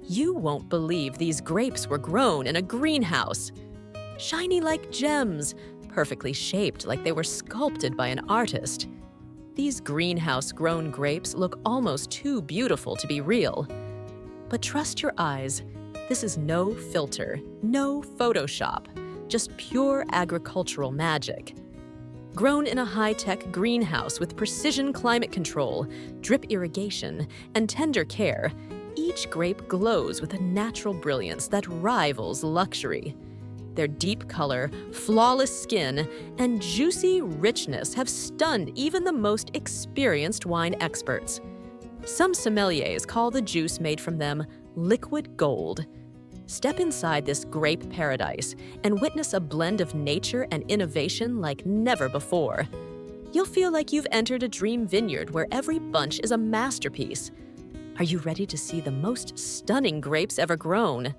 You won't believe these grapes were grown in a greenhouse. Shiny like gems, perfectly shaped like they were sculpted by an artist. These greenhouse-grown grapes look almost too beautiful to be real. But trust your eyes, this is no filter, no Photoshop, just pure agricultural magic. Grown in a high-tech greenhouse with precision climate control, drip irrigation, and tender care, each grape glows with a natural brilliance that rivals luxury. Their deep color, flawless skin, and juicy richness have stunned even the most experienced wine experts. Some sommeliers call the juice made from them liquid gold. Step inside this grape paradise and witness a blend of nature and innovation like never before. You'll feel like you've entered a dream vineyard where every bunch is a masterpiece. Are you ready to see the most stunning grapes ever grown?